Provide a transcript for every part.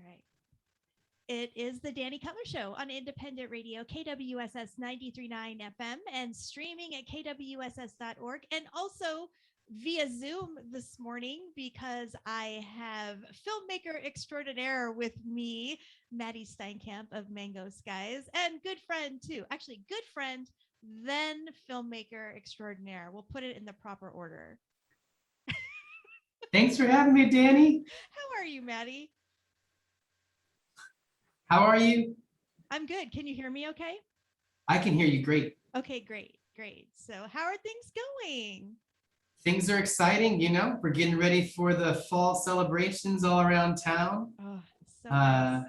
right. It is the Danny Cutler Show on Independent Radio, KWSS 93.9 FM, and streaming at kwss.org, and also via Zoom this morning because I have filmmaker extraordinaire with me, Maddie Steinkamp of Mango Skies, and good friend too. Actually, good friend, then filmmaker extraordinaire. We'll put it in the proper order. Thanks for having me, Danny. How are you, Maddie? How are you? I'm good. Can you hear me okay? I can hear you great. Okay, great. So how are things going? Things are exciting, we're getting ready for the fall celebrations all around town. Oh, so nice.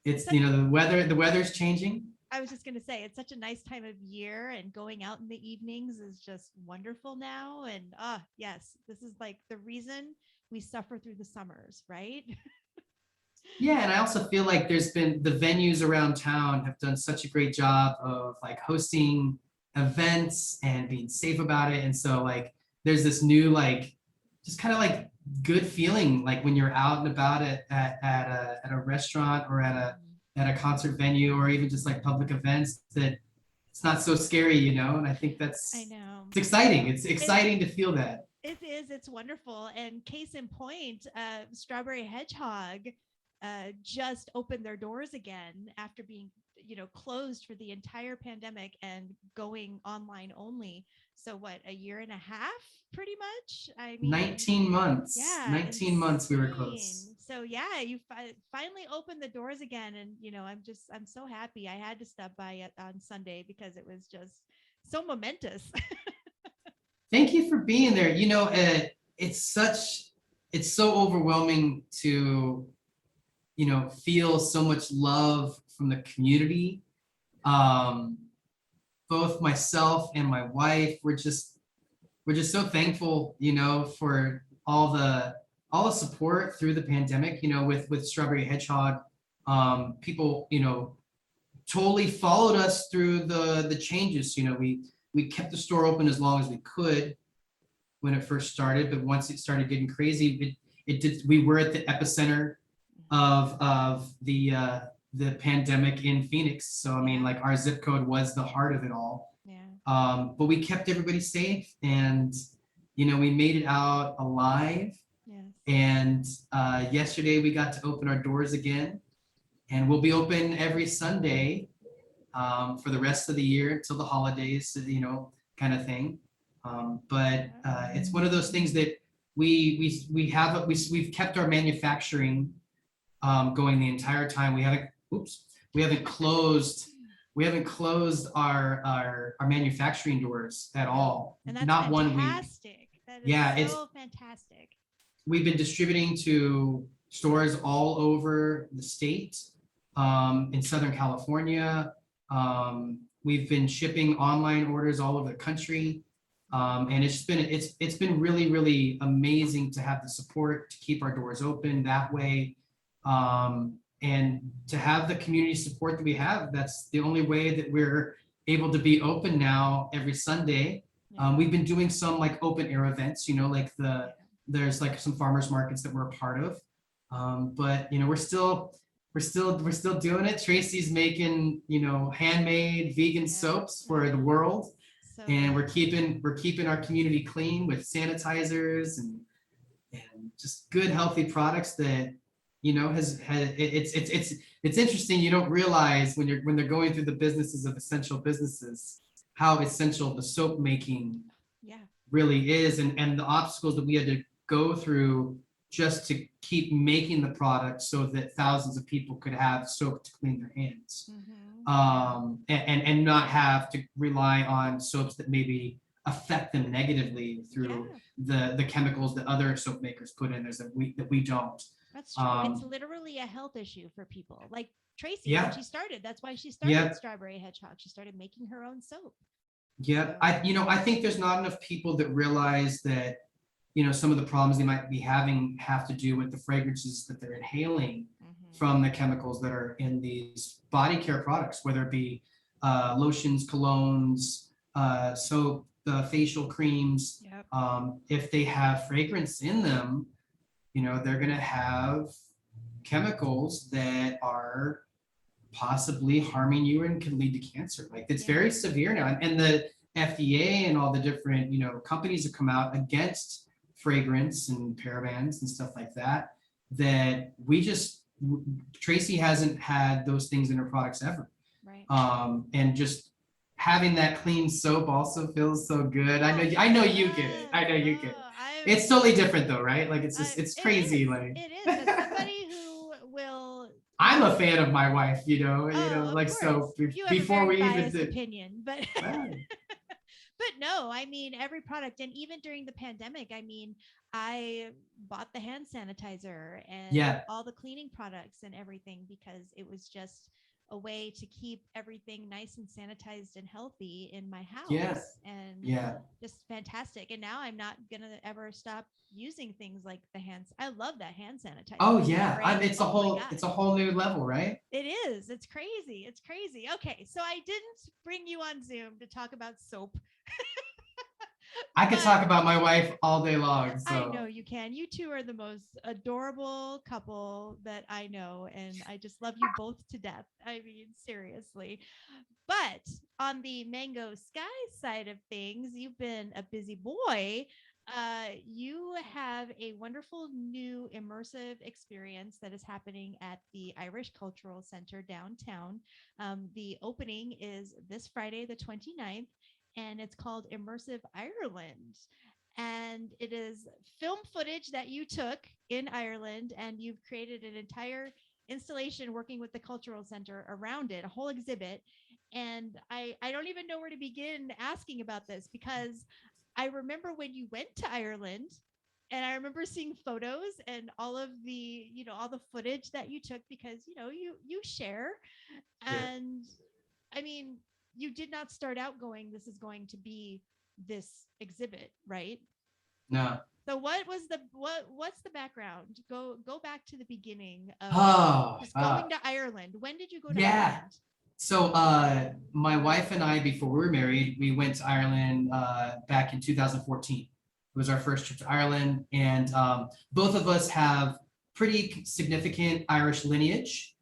It's, the weather's changing. I was just going to say, it's such a nice time of year, and going out in the evenings is just wonderful now. And yes, this is like the reason we suffer through the summers, right? Yeah, and I also feel like there's been the venues around town have done such a great job of like hosting events and being safe about it. And so like there's this new like just kind of like good feeling like when you're out and about at a restaurant or at a concert venue or even just like public events that it's not so scary, and I think I know. it's exciting. It's exciting to feel that. It is. It's wonderful. And case in point, Strawberry Hedgehog just opened their doors again after being, closed for the entire pandemic and going online only. So what, a year and a half, pretty much? I mean, 19 months. Yeah, 19 months we were closed. So yeah, you finally opened the doors again, and I'm so happy. I had to stop by it on Sunday because it was just so momentous. Thank you for being there. It's so overwhelming to feel so much love from the community. Both myself and my wife, we're just so thankful, for all the support through the pandemic, with Strawberry Hedgehog. People, totally followed us through the changes. We kept the store open as long as we could when it first started, but once it started getting crazy, we were at the epicenter of the pandemic in Phoenix. So I mean, like our zip code was the heart of it all. Yeah. But we kept everybody safe, and we made it out alive. Yes. And yesterday we got to open our doors again, and we'll be open every Sunday for the rest of the year till the holidays, kind of thing. But it's one of those things that we've kept our manufacturing going the entire time. We haven't closed our manufacturing doors at all. And that's not fantastic. 1 week. That is so fantastic. We've been distributing to stores all over the state, in Southern California. We've been shipping online orders all over the country. And it's been really, really amazing to have the support to keep our doors open that way. And to have the community support that we have. That's the only way that we're able to be open now every Sunday. We've been doing some like open air events, like there's like some farmers markets that we're a part of. But we're still doing it. Tracy's making, handmade vegan soaps for the world. So and we're keeping our community clean with sanitizers and just good, healthy products that, it's interesting. You don't realize when they're going through the businesses of essential businesses, how essential the soap making really is, and the obstacles that we had to go through just to keep making the product so that thousands of people could have soap to clean their hands. And not have to rely on soaps that maybe affect them negatively through the chemicals that other soap makers put in there that we don't. That's true. It's literally a health issue for people. Like Tracy, when she started, that's why she started Strawberry Hedgehog. She started making her own soap. Yeah, I think there's not enough people that realize that, some of the problems they might be having have to do with the fragrances that they're inhaling from the chemicals that are in these body care products, whether it be lotions, colognes, soap, facial creams. If they have fragrance in them, they're going to have chemicals that are possibly harming you and can lead to cancer. Like it's very severe now. And the FDA and all the different, companies have come out against fragrance and parabens and stuff like that, that Tracy hasn't had those things in her products ever. Right. And just having that clean soap also feels so good. I know you get it. I know you get it. It's totally different though, right? Like it's crazy. It is. As somebody who will. I'm a fan of my wife, like course. so You have before a very we even biased did. opinion, but Right. but no, I mean every product, and even during the pandemic, I mean, I bought the hand sanitizer and all the cleaning products and everything because it was just a way to keep everything nice and sanitized and healthy in my house. And just fantastic. And now I'm not gonna ever stop using things like the hands. I love that hand sanitizer. Oh yeah, it's a whole new level, right? It is. It's crazy. It's crazy. Okay, so I didn't bring you on Zoom to talk about soap. I could talk about my wife all day long. So. I know you can. You two are the most adorable couple that I know, and I just love you both to death. I mean, seriously. But on the Mango Sky side of things, you've been a busy boy. You have a wonderful new immersive experience that is happening at the Irish Cultural Center downtown. The opening is this Friday, the 29th, and it's called Immersive Ireland. And it is film footage that you took in Ireland, and you've created an entire installation working with the Cultural Center around it, a whole exhibit. And I don't even know where to begin asking about this because I remember when you went to Ireland, and I remember seeing photos and all of the, all the footage that you took because, you share. And I mean, you did not start out going, this is going to be this exhibit, right? No. So what's the background? Go back to the beginning of just going to Ireland. When did you go to Ireland? So my wife and I, before we were married, we went to Ireland back in 2014. It was our first trip to Ireland. And both of us have pretty significant Irish lineage.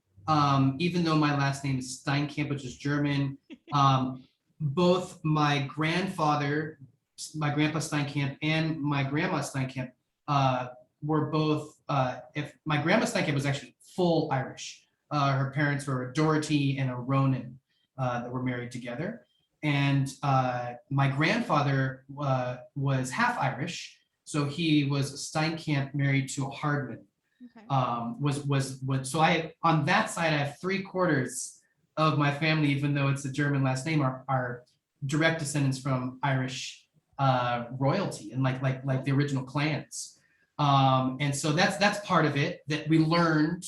Even though my last name is Steinkamp, which is German. Both my grandpa Steinkamp and my grandma Steinkamp were both, if my grandma Steinkamp was actually full Irish. Her parents were a Doherty and a Ronan that were married together. And my grandfather was half Irish. So he was a Steinkamp married to a Hardman. Okay. So on that side, I have 3/4 of my family, even though it's a German last name, are direct descendants from Irish royalty and like the original clans. And so that's part of it that we learned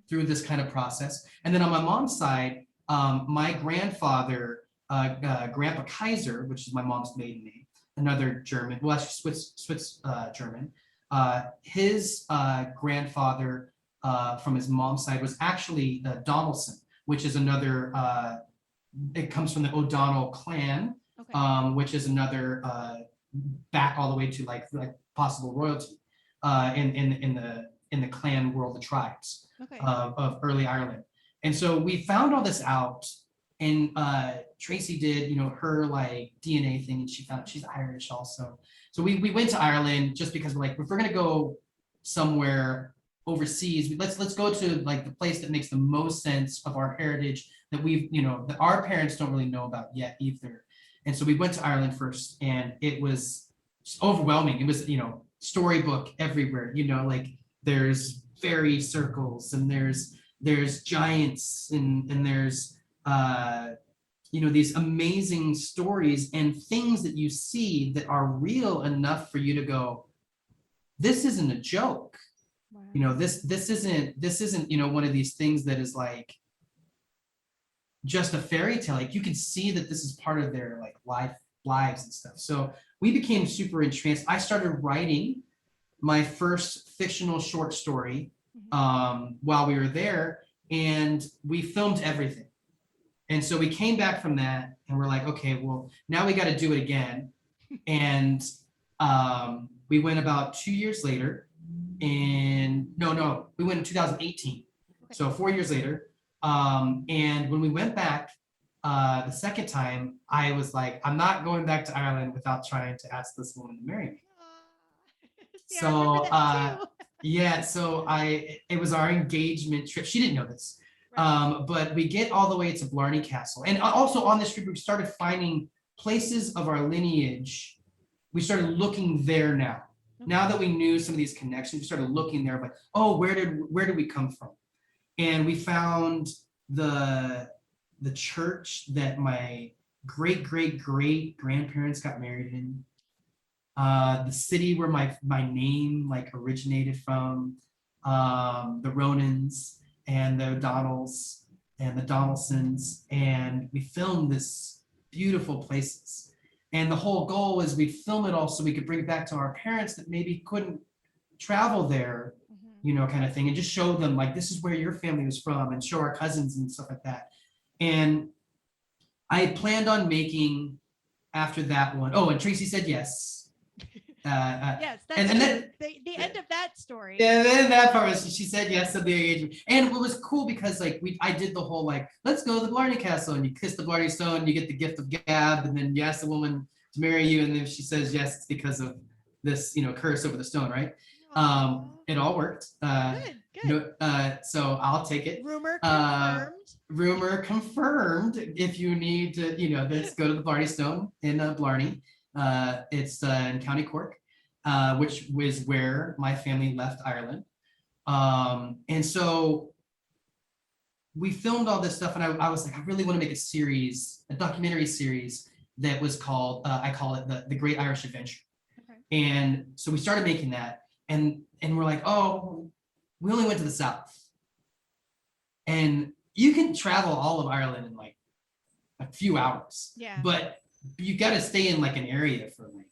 through this kind of process. And then on my mom's side, my grandfather, Grandpa Kaiser, which is my mom's maiden name, another German, well, actually Swiss German. His grandfather from his mom's side was actually Donaldson, which is another, it comes from the O'Donnell clan, which is another back all the way to like possible royalty in the clan world, the tribes of early Ireland. And so we found all this out, and Tracy did, her like DNA thing, and she found she's Irish also. So we went to Ireland just because we're like, if we're gonna go somewhere overseas, let's go to like the place that makes the most sense of our heritage that we've, that our parents don't really know about yet either. And so we went to Ireland first, and it was overwhelming. It was, storybook everywhere, like there's fairy circles, and there's giants, and there's these amazing stories and things that you see that are real enough for you to go, this isn't a joke. Wow. This isn't one of these things that is like just a fairy tale. Like you can see that this is part of their like lives and stuff. So we became super entranced. I started writing my first fictional short story while we were there, and we filmed everything. And so we came back from that, and we're like, okay, well, now we got to do it again. And we went about 2 years later, we went in 2018. Okay. So 4 years later. And when we went back the second time, I was like, I'm not going back to Ireland without trying to ask this woman to marry me. See, I remember So that too. yeah, so it was our engagement trip. She didn't know this. Right. But we get all the way to Blarney Castle. And also on this trip, we started finding places of our lineage. We started looking there now. Now that we knew some of these connections, we started looking there, like, oh, where did we come from? And we found the church that my great grandparents got married in. The city where my name like originated from, the Ronans and the O'Donnells and the Donaldsons, and we filmed this beautiful places. And the whole goal was we'd film it all so we could bring it back to our parents that maybe couldn't travel there, kind of thing, and just show them like this is where your family was from, and show our cousins and stuff like that. And I planned on making after that one. Oh, and Tracy said yes. Yes, that's and true. then The end of that story. yeah, then that part was she said yes to the engagement. And what was cool because like I did the whole like, let's go to the Blarney Castle, and you kiss the Blarney Stone, you get the gift of gab, and then you ask the woman to marry you, and then she says yes, it's because of this, curse over the stone, right? Aw. It all worked. Good. So I'll take it. Rumor confirmed. Rumor confirmed. If you need to, let's go to the Blarney Stone in Blarney. It's in County Cork, which was where my family left Ireland. And so we filmed all this stuff, and I was like, I really want to make a documentary series that was called, I call it the Great Irish Adventure. Okay. And so we started making that, and we're like, oh, we only went to the south. And you can travel all of Ireland in like a few hours. Yeah. But you got to stay in like an area for like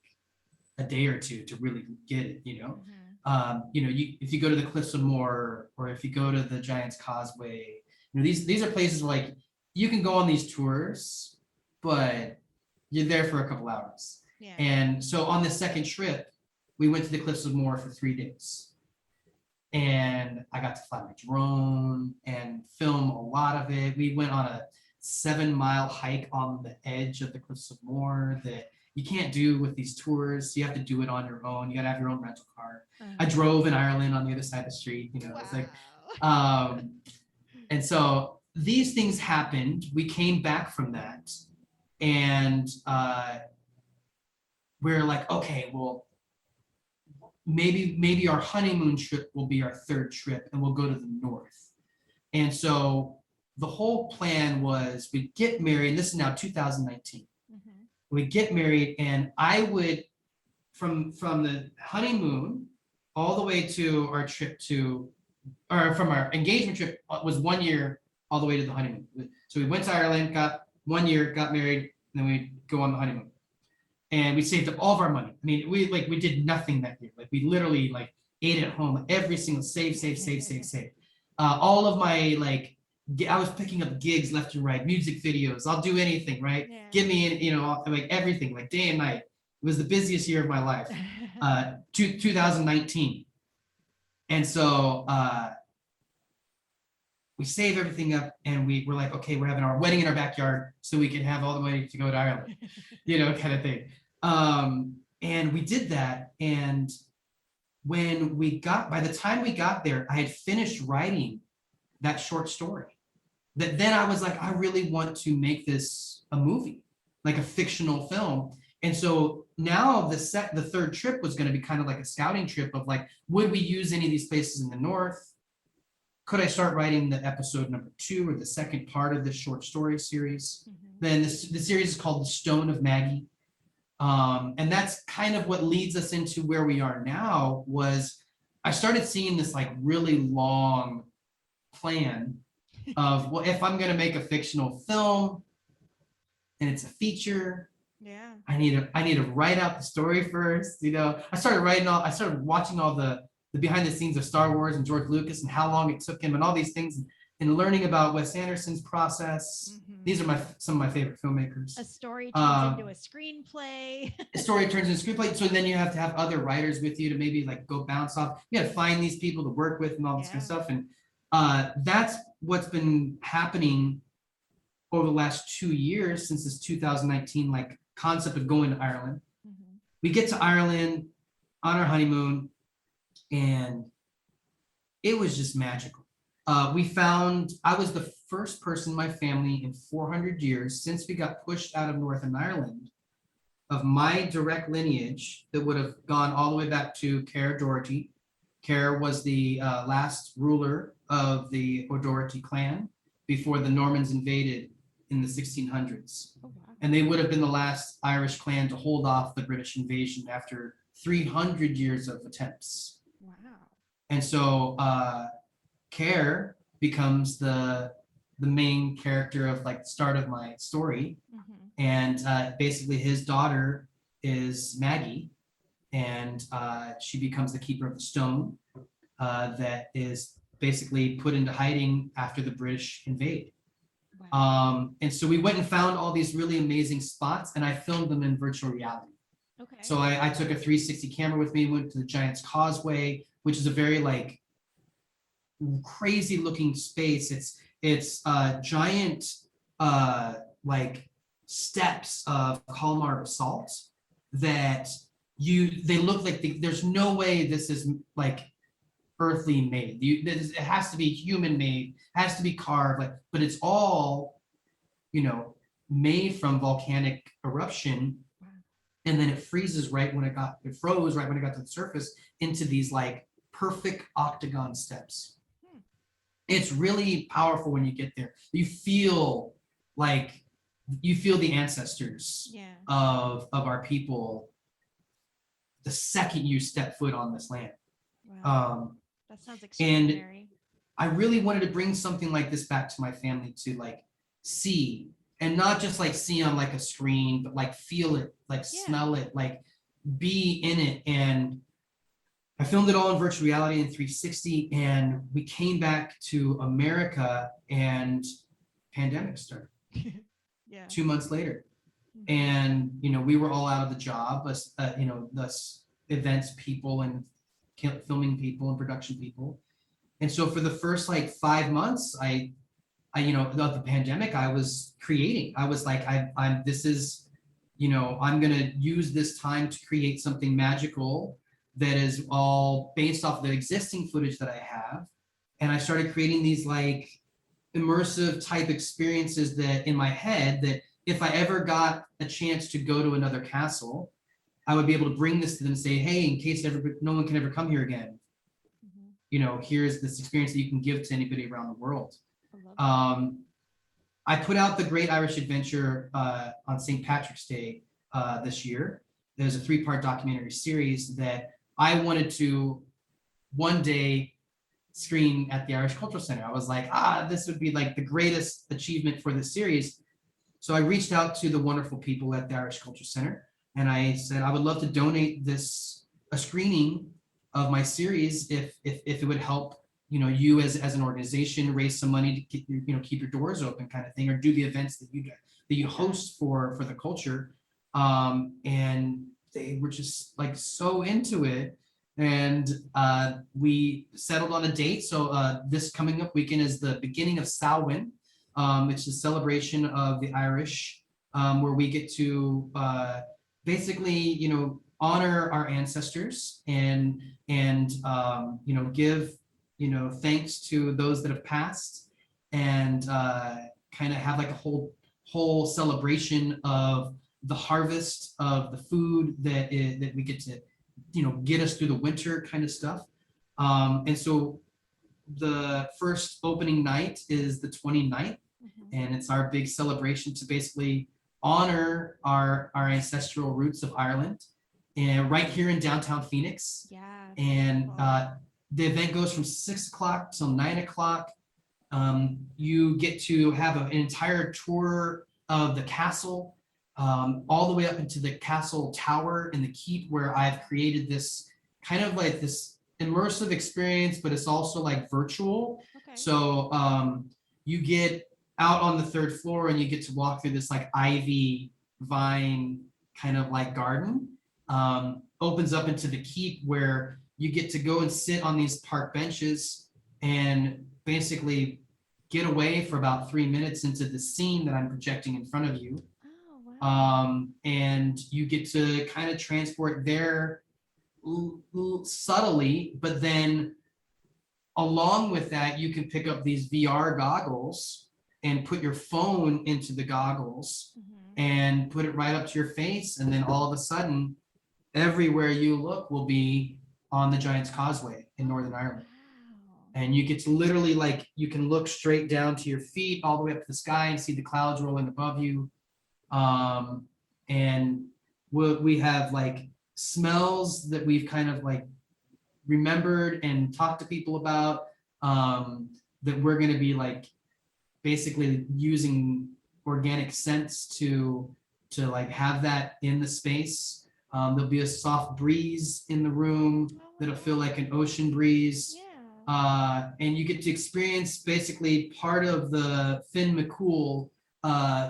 a day or two to really get it, if you go to the Cliffs of Moher, or if you go to the Giant's Causeway, these are places where like you can go on these tours, but you're there for a couple hours. Yeah. And so on the second trip, we went to the Cliffs of Moher for 3 days. And I got to fly my drone and film a lot of it. We went on a 7-mile hike on the edge of the Cliffs of Moher that you can't do with these tours. You have to do it on your own. You got to have your own rental car. I drove in Ireland on the other side of the street. It's like, and so these things happened. We came back from that, and we're like, okay, well, maybe our honeymoon trip will be our third trip, and we'll go to the north. And so the whole plan was we get married. This is now 2019. We get married, and I would from the honeymoon all the way to our trip from our engagement trip was 1 year all the way to the honeymoon. So we went to Ireland, got 1 year, got married, and then we go on the honeymoon. And we saved up all of our money. I mean, we did nothing that year. Like we literally like ate at home, every single save. All of my I was picking up gigs left and right, music videos. I'll do anything, right? Yeah. Give me, like everything, like day and night. It was the busiest year of my life, 2019. And so we save everything up, and we're like, okay, we're having our wedding in our backyard so we can have all the money to go to Ireland, kind of thing. And we did that. And by the time we got there, I had finished writing that short story. That then I was like, I really want to make this a movie, like a fictional film. And so now the third trip was going to be kind of like a scouting trip of like, would we use any of these places in the north? Could I start writing the episode number 2 or the second part of this short story series? Then the series is called The Stone of Maggie. And that's kind of what leads us into where we are now. Was I started seeing this like really long plan of, well, if I'm going to make a fictional film and it's a feature, I need to write out the story first. I started watching all the behind the scenes of Star Wars and George Lucas and how long it took him and all these things. and learning about Wes Anderson's process. These are some of my favorite filmmakers. A story turns into a screenplay. A story turns into a screenplay. So then you have to have other writers with you to maybe like go bounce off. You got to find these people to work with and all this kind of stuff. And that's what's been happening over the last 2 years since this 2019 like concept of going to Ireland. We get to Ireland on our honeymoon, and it was just magical. I was the first person in my family in 400 years since we got pushed out of Northern Ireland of my direct lineage that would have gone all the way back to Caer Doherty. Caer was the last ruler of the O'Doherty clan before the Normans invaded in the 1600s. Oh, wow. And they would have been the last Irish clan to hold off the British invasion after 300 years of attempts. Wow. And so Caer becomes the main character of like the start of my story. And basically his daughter is Maggie, and she becomes the keeper of the stone that is basically put into hiding after the British invade. Wow. And so we went and found all these really amazing spots, and I filmed them in virtual reality. Okay. So I took a 360 camera with me, went to the Giant's Causeway, which is a very like crazy looking space. It's giant like steps of columnar basalt that they look like there's no way this is like earthly made. It has to be human made, has to be carved, like, but it's all, made from volcanic eruption. Wow. And then it froze right when it got to the surface into these like perfect octagon steps. It's really powerful when you get there. You feel the ancestors of our people the second you step foot on this land. Wow. That sounds extraordinary. And I really wanted to bring something like this back to my family to like see, and not just like see on like a screen, but like feel it, like smell it, like be in it. And I filmed it all in virtual reality in 360, and we came back to America and pandemic started. 2 months later. And, we were all out of the job, us events people and filming people and production people. And so for the first like 5 months, of the pandemic, I was creating. I was like, I'm going to use this time to create something magical that is all based off the existing footage that I have. And I started creating these like immersive type experiences that in my head that if I ever got a chance to go to another castle, I would be able to bring this to them and say, hey, in case no one can ever come here again, here's this experience that you can give to anybody around the world. I put out the Great Irish Adventure on St. Patrick's Day this year. There's a 3-part documentary series that I wanted to one day screen at the Irish Cultural Center. I was like, this would be like the greatest achievement for this series. So I reached out to the wonderful people at the Irish Cultural Center, and I said, I would love to donate a screening of my series if it would help, you as an organization raise some money to keep your doors open kind of thing, or do the events that you host for the culture. And they were just like so into it. And we settled on a date. So this coming up weekend is the beginning of Samhain. It's a celebration of the Irish, where we get to basically, honor our ancestors and give, thanks to those that have passed, and kind of have like a whole celebration of the harvest of the food that we get to, get us through the winter kind of stuff. And so the first opening night is the 29th, and it's our big celebration to basically honor our ancestral roots of Ireland, and right here in downtown Phoenix. Yeah. And the event goes from 6 o'clock till 9 o'clock. You get to have an entire tour of the castle, all the way up into the castle tower and the keep, where I've created this kind of like this immersive experience, but it's also like virtual. Okay. So you get out on the third floor and you get to walk through this like ivy vine kind of like garden. Opens up into the keep where you get to go and sit on these park benches and basically get away for about 3 minutes into the scene that I'm projecting in front of you. Oh, wow. And you get to kind of transport there subtly, but then along with that, you can pick up these VR goggles and put your phone into the goggles and put it right up to your face. And then all of a sudden, everywhere you look will be on the Giant's Causeway in Northern Ireland. Wow. And you get to literally like, you can look straight down to your feet all the way up to the sky and see the clouds rolling above you. And we have like smells that we've kind of like remembered and talked to people about, that we're going to be like basically using organic scents to like have that in the space. There'll be a soft breeze in the room that'll feel like an ocean breeze. And you get to experience basically part of the Finn McCool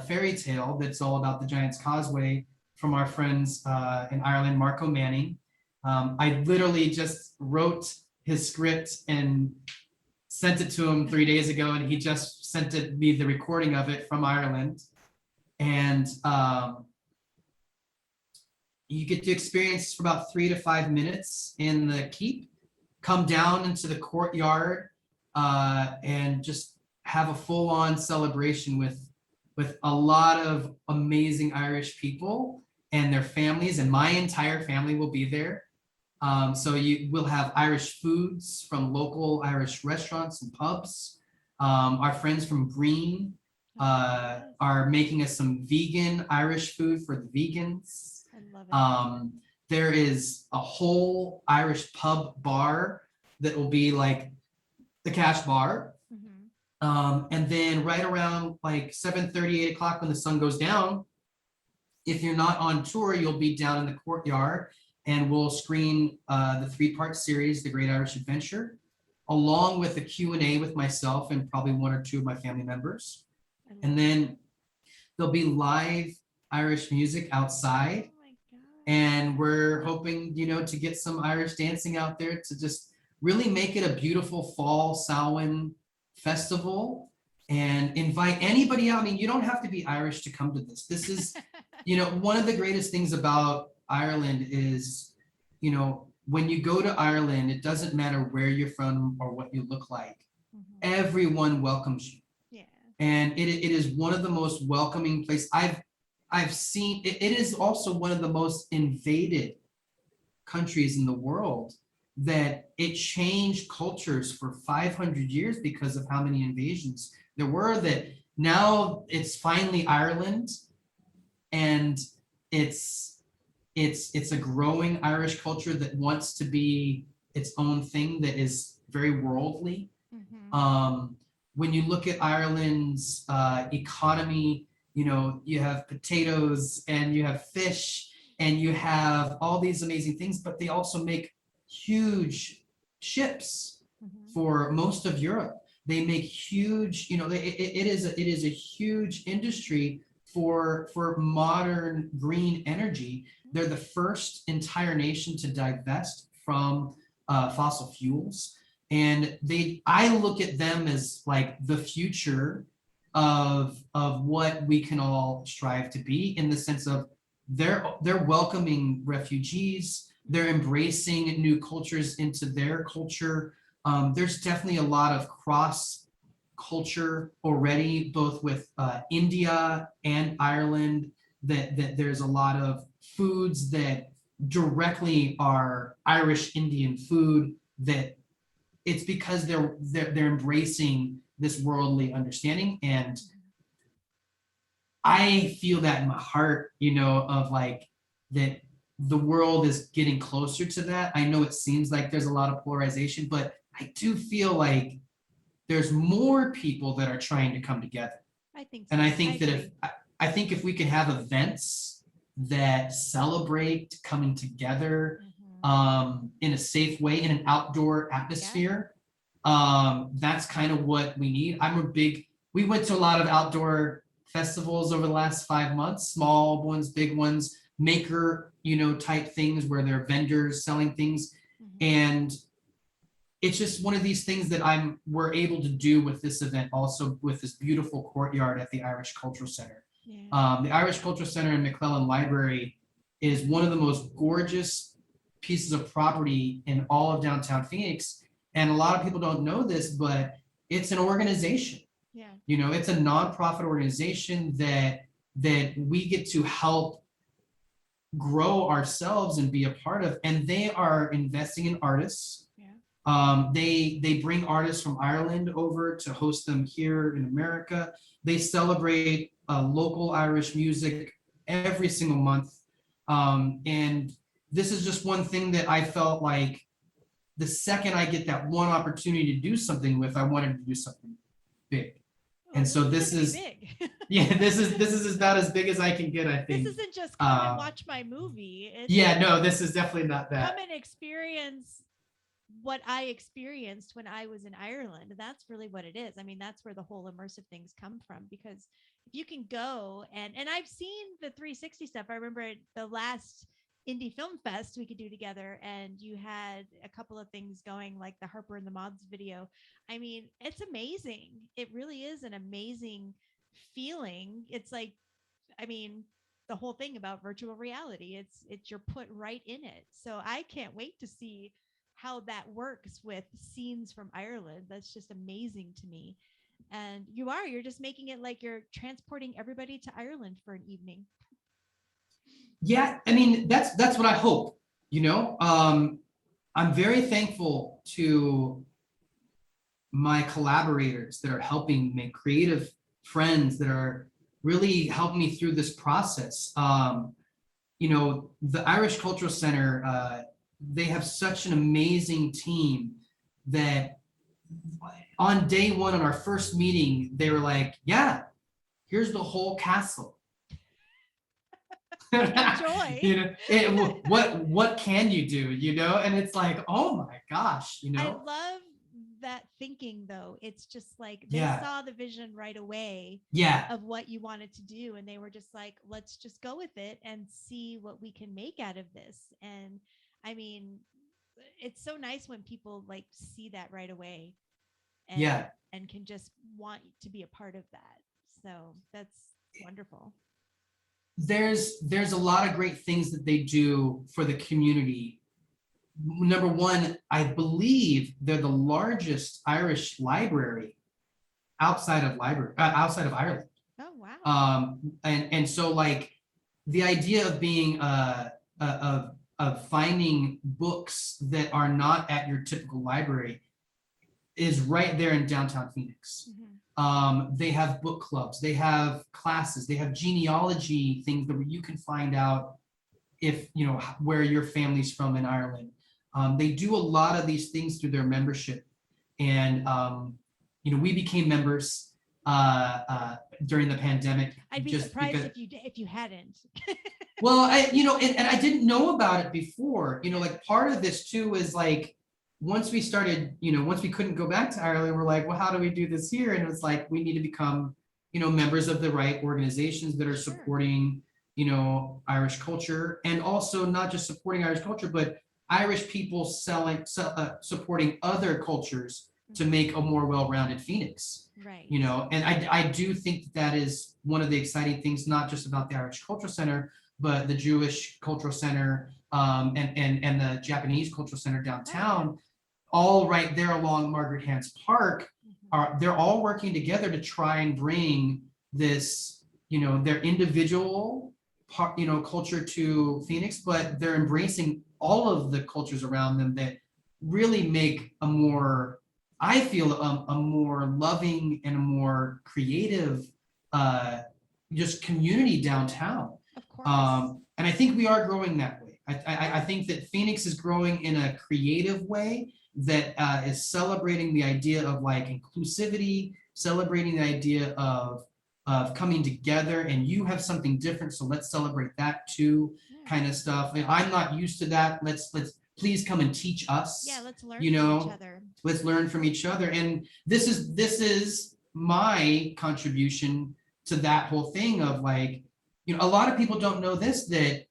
fairy tale that's all about the Giant's Causeway from our friends in Ireland, Marco Manning. I literally just wrote his script and sent it to him 3 days ago, and he just sent me the recording of it from Ireland. And you get to experience for about 3 to 5 minutes in the keep, come down into the courtyard, and just have a full-on celebration with a lot of amazing Irish people and their families, and my entire family will be there. So you will have Irish foods from local Irish restaurants and pubs. Our friends from Green are making us some vegan Irish food for the vegans. I love it. There is a whole Irish pub bar that will be like the Cash Bar. And then right around like 7:30, 8 o'clock when the sun goes down, if you're not on tour, you'll be down in the courtyard, and we'll screen the 3-part series, The Great Irish Adventure, along with a Q&A with myself and probably 1 or 2 of my family members. And then there'll be live Irish music outside. Oh my God. And we're hoping, to get some Irish dancing out there to just really make it a beautiful fall Samhain festival and invite anybody out. I mean, you don't have to be Irish to come to this. This is, one of the greatest things about Ireland is, when you go to Ireland, it doesn't matter where you're from or what you look like. Everyone welcomes you. Yeah. And it is one of the most welcoming places I've seen. It is also one of the most invaded countries in the world, that it changed cultures for 500 years because of how many invasions there were, that now it's finally Ireland, and it's a growing Irish culture that wants to be its own thing, that is very worldly. When you look at Ireland's economy, you have potatoes and you have fish and you have all these amazing things, but they also make huge ships for most of Europe. They make huge, it is a huge industry for modern green energy. They're the first entire nation to divest from fossil fuels. And I look at them as like the future of what we can all strive to be, in the sense of they're welcoming refugees, they're embracing new cultures into their culture. There's definitely a lot of cross culture already, both with India and Ireland, that there's a lot of foods that directly are Irish Indian food, that it's because they're embracing this worldly understanding. And I feel that in my heart, of like that the world is getting closer to that. I know it seems like there's a lot of polarization, but I do feel like there's more people that are trying to come together. I think so. And I think that agree. I think if we can have events that celebrate coming together in a safe way, in an outdoor atmosphere, that's kind of what we need. I'm a big we went to a lot of outdoor festivals over the last 5 months, small ones, big ones, maker, type things where there are vendors selling things. Mhm. And it's just one of these things that we're able to do with this event, also with this beautiful courtyard at the Irish Cultural Center. Yeah. The Irish Cultural Center in McClellan Library is one of the most gorgeous pieces of property in all of downtown Phoenix. And a lot of people don't know this, but it's an organization. Yeah. It's a nonprofit organization that we get to help grow ourselves and be a part of. And they are investing in artists. Yeah. They bring artists from Ireland over to host them here in America. They celebrate local Irish music every single month. And this is just one thing that I felt like the second I get that one opportunity to do something with, I wanted to do something big. And so this is big. Yeah, this is about as big as I can get, I think. This isn't just come and watch my movie. It's Yeah, no, this is definitely not that. Come and experience what I experienced when I was in Ireland. That's really what it is. I mean, that's where the whole immersive things come from, because if you can go and I've seen the 360 stuff. I remember the last Indie Film Fest we could do together, and you had a couple of things going like the Harper and the Mods video. I mean, it's amazing. It really is an amazing feeling. It's like, I mean, the whole thing about virtual reality, it's you're put right in it. So I can't wait to see how that works with scenes from Ireland. That's just amazing to me. And you're just making it like you're transporting everybody to Ireland for an evening. Yeah, I mean, that's what I hope, I'm very thankful to my collaborators that are helping me, creative friends that are really helping me through this process. The Irish Cultural Center, they have such an amazing team that on day one, on our first meeting, they were like, yeah, here's the whole castle. Enjoy. What can you do, and it's like, oh my gosh, I love that thinking, though. It's just like they saw the vision right away of what you wanted to do, and they were just like, let's just go with it and see what we can make out of this. And I mean, it's so nice when people like see that right away and can just want to be a part of that. So that's wonderful. There's a lot of great things that they do for the community. Number one, I believe they're the largest Irish library outside of Ireland. Oh wow! And so like the idea of being of finding books that are not at your typical library is right there in downtown Phoenix. Mm-hmm. They have book clubs, they have classes, they have genealogy things that you can find out if where your family's from in Ireland. They do a lot of these things through their membership, and we became members during the pandemic. I'd be surprised if you hadn't. Well, and I didn't know about it before. Like part of this too is like once we started, once we couldn't go back to Ireland, we're like, well, how do we do this here? And it's like we need to become, members of the right organizations that are supporting, Irish culture, and also not just supporting Irish culture, but Irish people supporting other cultures to make a more well-rounded Phoenix. Right. And I do think that is one of the exciting things, not just about the Irish Cultural Center, but the Jewish Cultural Center and the Japanese Cultural Center downtown, all right there along Margaret Hans Park. They're all working together to try and bring this, their individual culture to Phoenix, but they're embracing all of the cultures around them that really make a more, I feel, a more loving and a more creative just community downtown. Of course. And I think we are growing that way. I think that Phoenix is growing in a creative way that is celebrating the idea of like inclusivity, celebrating the idea of coming together, and you have something different, so let's celebrate that too, kind of stuff. And I'm not used to that. Let's please come and teach us. Yeah, let's learn from each other. Let's learn from each other. And this is my contribution to that whole thing of like, a lot of people don't know this, that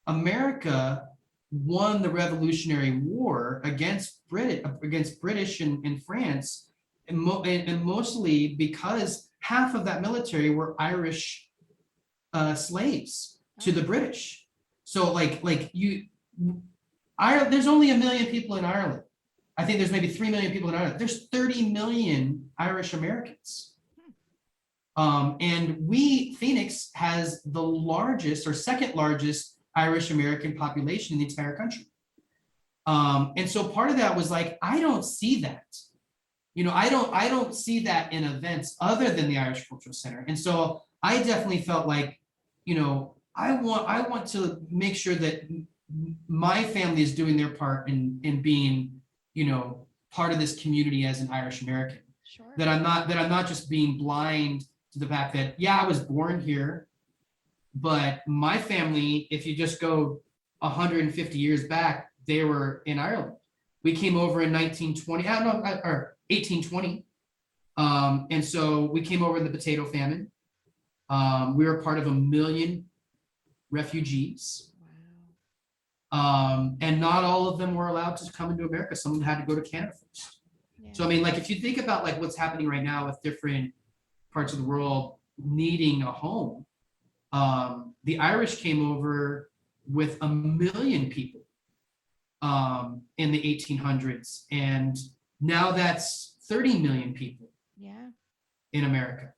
America won the Revolutionary War against British and France, and mostly because half of that military were Irish slaves to the British. So there's only 1 million people in Ireland. I think there's maybe 3 million people in Ireland. There's 30 million Irish Americans. And Phoenix has the largest or second largest Irish American population in the entire country. And so part of that was like, I don't see that. I don't see that in events other than the Irish Cultural Center. And so I definitely felt like, I want to make sure that my family is doing their part in being, part of this community as an Irish American. Sure. That I'm not just being blind to the fact that, yeah, I was born here, but my family, if you just go 150 years back, they were in Ireland. We came over in 1920, or 1820. And so we came over in the potato famine. We were part of 1 million refugees. Wow. And not all of them were allowed to come into America. Some of them had to go to Canada first. Yeah. So, I mean, like, if you think about like what's happening right now with different parts of the world needing a home, the Irish came over with 1 million people in the 1800s, and now that's 30 million people in America.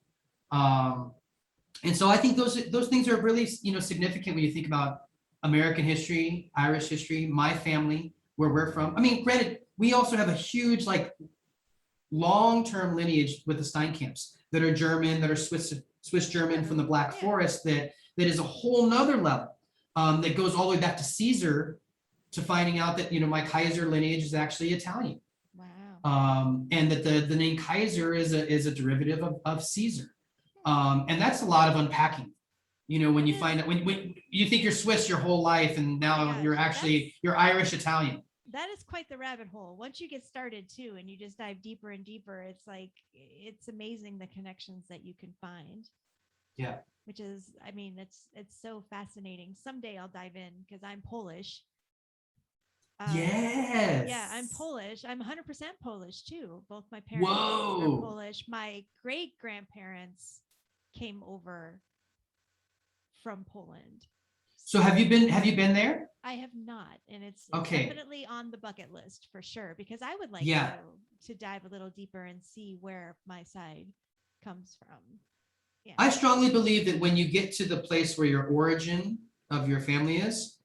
And so I think those things are really, significant when you think about American history, Irish history, my family, where we're from. I mean, granted, we also have a huge, like, long-term lineage with the Steinkamps that are German, that are Swiss German from the Black Forest, that is a whole nother level, that goes all the way back to Caesar, to finding out that, my Kaiser lineage is actually Italian. Wow. And that the name Kaiser is a derivative of Caesar. And that's a lot of unpacking. When you find out, when you think you're Swiss your whole life, and now you're Irish Italian. That is quite the rabbit hole. Once you get started too, and you just dive deeper and deeper, it's like, it's amazing the connections that you can find. Yeah. Which is, I mean, it's so fascinating. Someday I'll dive in because I'm Polish. Yes. Yeah, I'm Polish. I'm 100% Polish too. Both my parents are Polish. My great grandparents came over from Poland. So have you been there? I have not, and it's okay. Definitely on the bucket list for sure, because I would like to dive a little deeper and see where my side comes from. Yeah. I strongly believe that when you get to the place where your origin of your family is,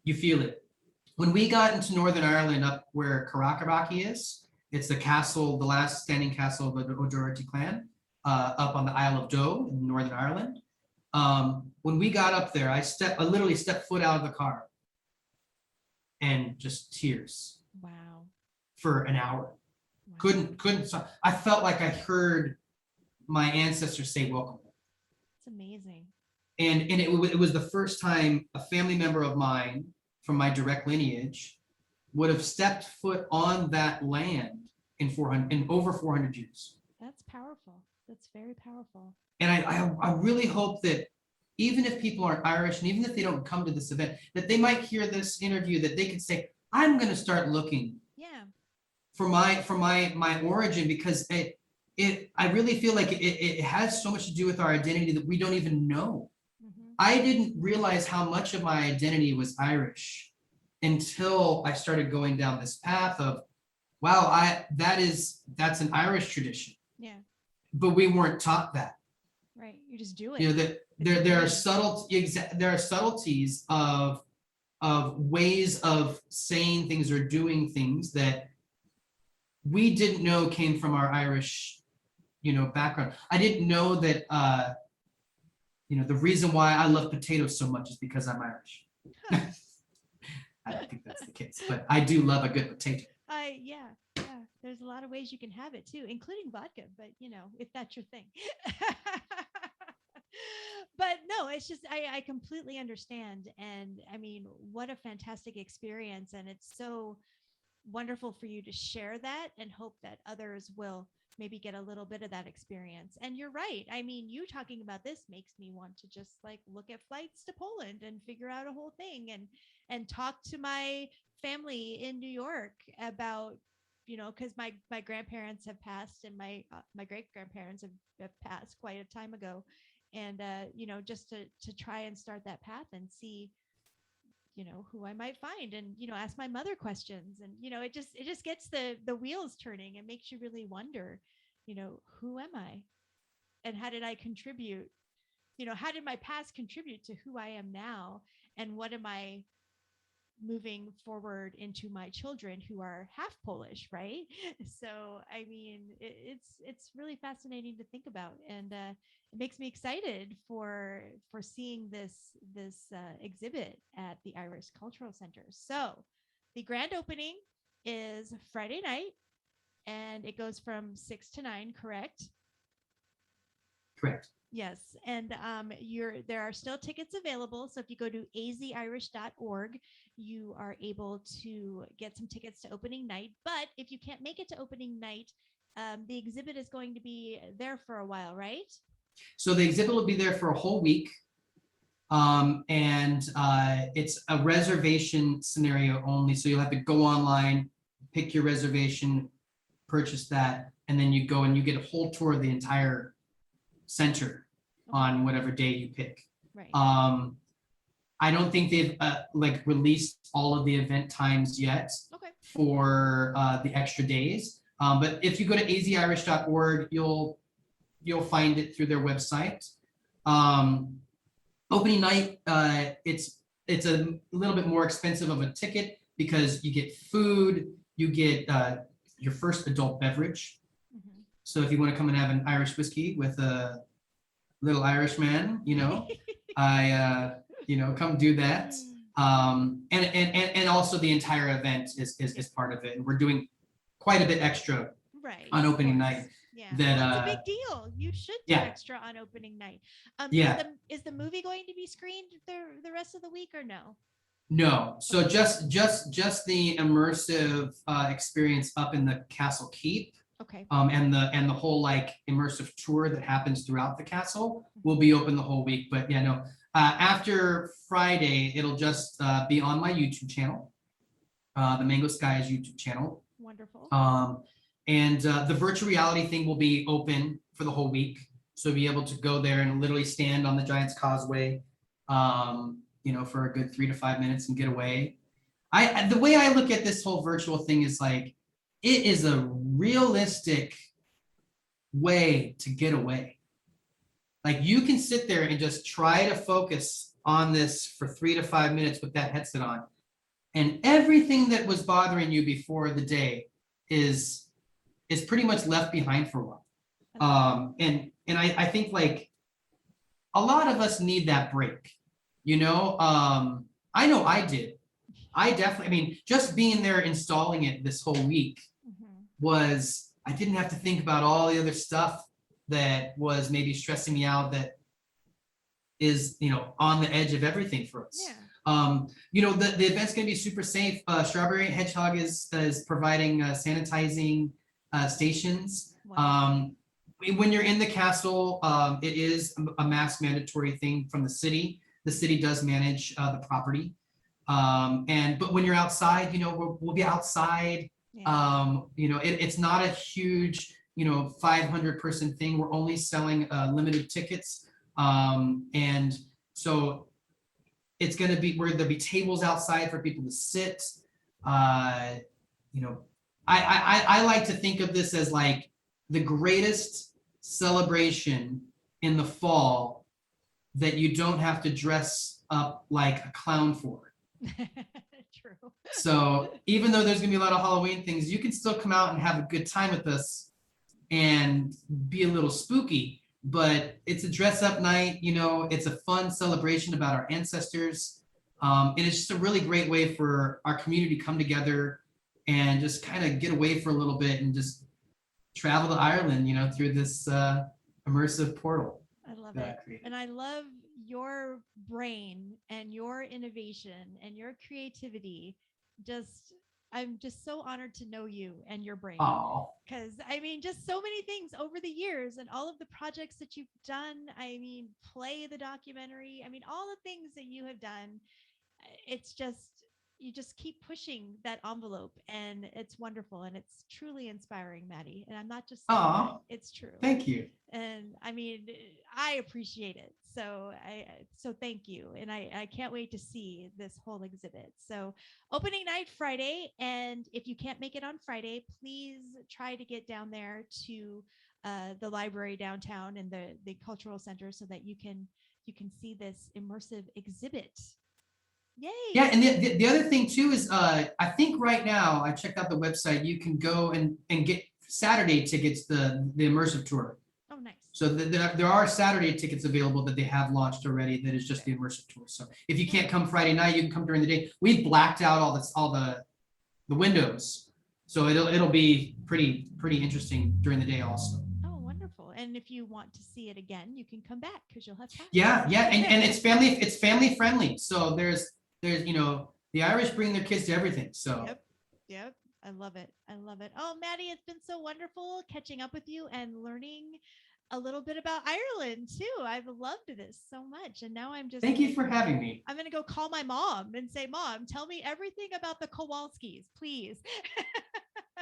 you feel it. When we got into Northern Ireland, up where Carrackarrackie is, it's the castle, the last standing castle of the O'Doherty clan, up on the Isle of Doe in Northern Ireland. When we got up there, I literally stepped foot out of the car, and just tears. Wow. For an hour. Wow. Couldn't stop. I felt like I heard my ancestors say welcome. It's amazing. And it was the first time a family member of mine from my direct lineage would have stepped foot on that land in over 400 years. That's powerful. That's very powerful. And I really hope that even if people aren't Irish, and even if they don't come to this event, that they might hear this interview, that they could say, I'm going to start looking for my origin, because I really feel like it has so much to do with our identity that we don't even know. Mm-hmm. I didn't realize how much of my identity was Irish until I started going down this path of, wow, that's an Irish tradition. Yeah. But we weren't taught that. Right. You just do it. That there are subtleties of ways of saying things or doing things that we didn't know came from our Irish, background. I didn't know that, the reason why I love potatoes so much is because I'm Irish. I don't think that's the case, but I do love a good potato. Yeah. There's a lot of ways you can have it too, including vodka, but if that's your thing. But no, it's just, I completely understand. And I mean, what a fantastic experience. And it's so, wonderful for you to share that and hope that others will maybe get a little bit of that experience. And you're right. I mean, you talking about this makes me want to just like look at flights to Poland and figure out a whole thing and talk to my family in New York about, because my grandparents have passed and my great grandparents have passed quite a time ago, and just to try and start that path and see who I might find, and ask my mother questions, and it just gets the wheels turning. It makes you really wonder, who am I, and how did I contribute, how did my past contribute to who I am now, and what am I moving forward into my children who are half Polish, right? So I mean, it's really fascinating to think about, and it makes me excited for seeing this exhibit at the Irish Cultural Center. So the grand opening is Friday night, and it goes from 6 to 9, correct? Correct. Yes, and there are still tickets available. So if you go to azirish.org, you are able to get some tickets to opening night. But if you can't make it to opening night, the exhibit is going to be there for a while, right? So the exhibit will be there for a whole week. And it's a reservation scenario only. So you'll have to go online, pick your reservation, purchase that, and then you go and you get a whole tour of the entire center on whatever day you pick. Right. I don't think they've like released all of the event times yet for the extra days. But if you go to azirish.org, you'll find it through their website. Opening night, it's a little bit more expensive of a ticket because you get food, you get your first adult beverage. Mhm. So if you want to come and have an Irish whiskey with a little Irishman, I come do that. And also the entire event is part of it. And we're doing quite a bit extra Right. on of opening course. night. Yeah. That, Well, it's a big deal. You should do yeah. extra on opening night. Yeah. Is the movie going to be screened the rest of the week or no? No, so just the immersive experience up in the Castle Keep, Okay. and the whole like immersive tour that happens throughout the castle will be open the whole week. But yeah, no, after Friday, it'll just be on my YouTube channel, the Mango Skies YouTube channel. Wonderful. And the virtual reality thing will be open for the whole week, so you'll be able to go there and literally stand on the Giant's Causeway, for a good 3 to 5 minutes and get away. The way I look at this whole virtual thing is like, it is a realistic way to get away. Like you can sit there and just try to focus on this for 3 to 5 minutes with that headset on, and everything that was bothering you before the day is pretty much left behind for a while. And I think like a lot of us need that break. I know I did. I mean, just being there installing it this whole week was, I didn't have to think about all the other stuff that was maybe stressing me out, that is, on the edge of everything for us. Yeah. The event's gonna be super safe. Strawberry Hedgehog is providing sanitizing stations. Wow. When you're in the castle, it is a mask mandatory thing from the city. The city does manage the property. But when you're outside, we'll be outside. Yeah. It's not a huge, 500 person thing. We're only selling limited tickets. And so it's going to be where there'll be tables outside for people to sit. I like to think of this as like the greatest celebration in the fall that you don't have to dress up like a clown for. True. So even though there's gonna be a lot of Halloween things, you can still come out and have a good time with us and be a little spooky. But it's a dress up night, it's a fun celebration about our ancestors. And it's just a really great way for our community to come together and just kind of get away for a little bit and just travel to Ireland, through this immersive portal. I love it. And I love your brain and your innovation and your creativity. Just I'm just so honored to know you and your brain. Oh, Because I mean, just so many things over the years and all of the projects that you've done. I mean, play the documentary. I mean, all the things that you have done. It's just, you just keep pushing that envelope and it's wonderful and it's truly inspiring, Maddie. And I'm not just saying that, oh, it's true. thank you. And I mean, I appreciate it. So thank you. And I can't wait to see this whole exhibit. So opening night Friday. And if you can't make it on Friday, please try to get down there to the library downtown and the cultural center so that you can see this immersive exhibit. Yeah, Yay. and the other thing too is I think right now I checked out the website. You can go and get Saturday tickets, the immersive tour. Oh, nice. So there are Saturday tickets available that they have launched already. That is just the immersive tour. So if you can't come Friday night, you can come during the day. We've blacked out all the windows, so it'll be pretty interesting during the day also. Oh, wonderful. And if you want to see it again, you can come back because you'll have time. Yeah, and it's family friendly. So there's the Irish bring their kids to everything. So Yep. I love it. I love it. Oh, Maddie, it's been so wonderful catching up with you and learning a little bit about Ireland too. I've loved this so much. And now I'm just thank you for having me. I'm gonna go call my mom and say, Mom, tell me everything about the Kowalskis, please.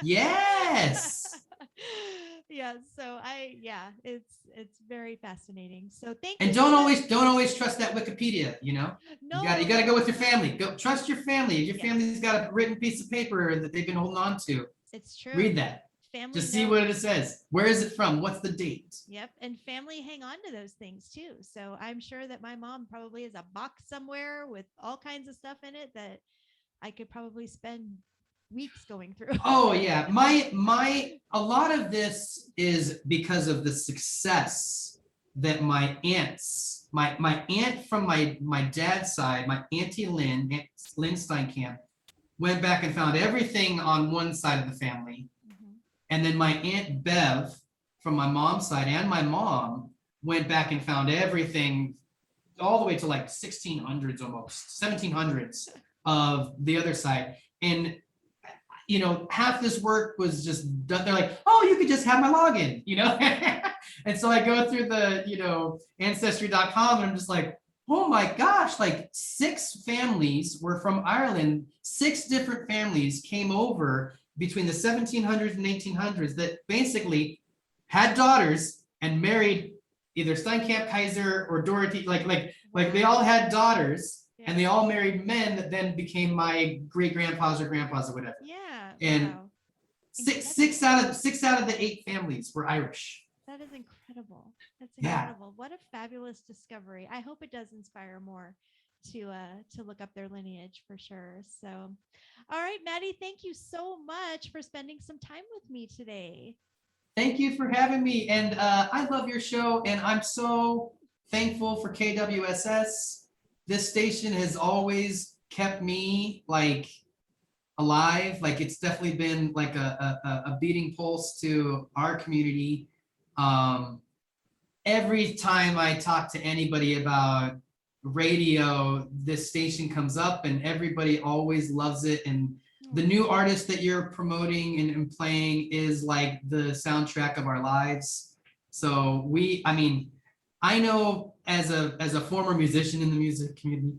Yes. Yeah, so it's very fascinating. So thank And you. don't always trust that Wikipedia, No, you gotta go with your family. Go trust your family. If your Yes. family's got a written piece of paper that they've been holding on to, it's true. read that. Family Just see knows. what it says. Where is it from? What's the date? Yep. And family hang on to those things too. So I'm sure that my mom probably has a box somewhere with all kinds of stuff in it that I could probably spend weeks going through. Oh yeah. A lot of this is because of the success that my aunts, my aunt from my dad's side, my Auntie Lynn, Aunt Lynn Steinkamp, went back and found everything on one side of the family. Mhm. And then my Aunt Bev from my mom's side and my mom went back and found everything all the way to like 1600s, almost 1700s of the other side. And half this work was just done. They're like, oh, you could just have my login, And so I go through the, ancestry.com and I'm just like, oh my gosh, like 6 families were from Ireland. 6 different families came over between the 1700s and 1800s that basically had daughters and married either Steinkamp, Kaiser, or Dorothy. Like they all had daughters. Yeah. And they all married men that then became my great grandpas or grandpas or whatever. Yeah. And wow. six out of the 8 families were Irish. That is incredible. That's Yeah. incredible. What a fabulous discovery. I hope it does inspire more to look up their lineage for sure. So, all right, Maddie, thank you so much for spending some time with me today. Thank you for having me. And I love your show. And I'm so thankful for KWSS. This station has always kept me like alive. Like it's definitely been like a beating pulse to our community. Every time I talk to anybody about radio, this station comes up and everybody always loves it. And the new artist that you're promoting and playing is like the soundtrack of our lives. So I know as a former musician in the music community,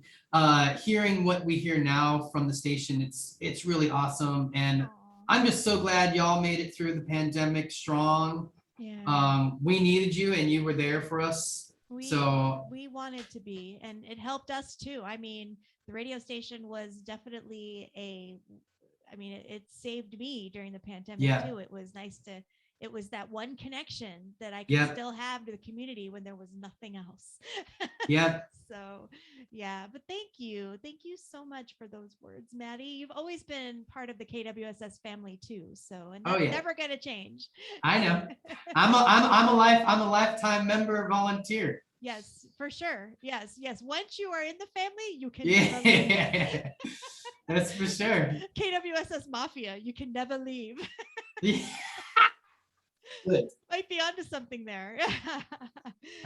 hearing what we hear now from the station, it's really awesome. And Aw. I'm just so glad y'all made it through the pandemic strong. Yeah. We needed you and you were there for us. We wanted to be, and it helped us too. I mean, the radio station was definitely it saved me during the pandemic Yeah. too. It was that one connection that I could Yeah. still have to the community when there was nothing else. Yeah. So yeah, but thank you. Thank you so much for those words, Maddie. You've always been part of the KWSS family too. So, and that's Oh, yeah. never going to change. I know. I'm a lifetime member volunteer. Yes, for sure. Yes. Once you are in the family, you can never leave. Yeah. That's for sure. KWSS Mafia, you can never leave. Yeah. Good. Might be onto something there.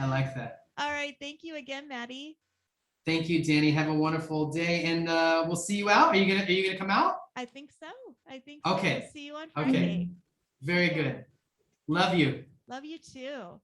I like that. All right. Thank you again, Maddie. Thank you, Danny. Have a wonderful day, and we'll see you out. Are you gonna come out? I think so. I think so. Okay. We'll see you on Okay. Friday. Very good. Love you. Love you too.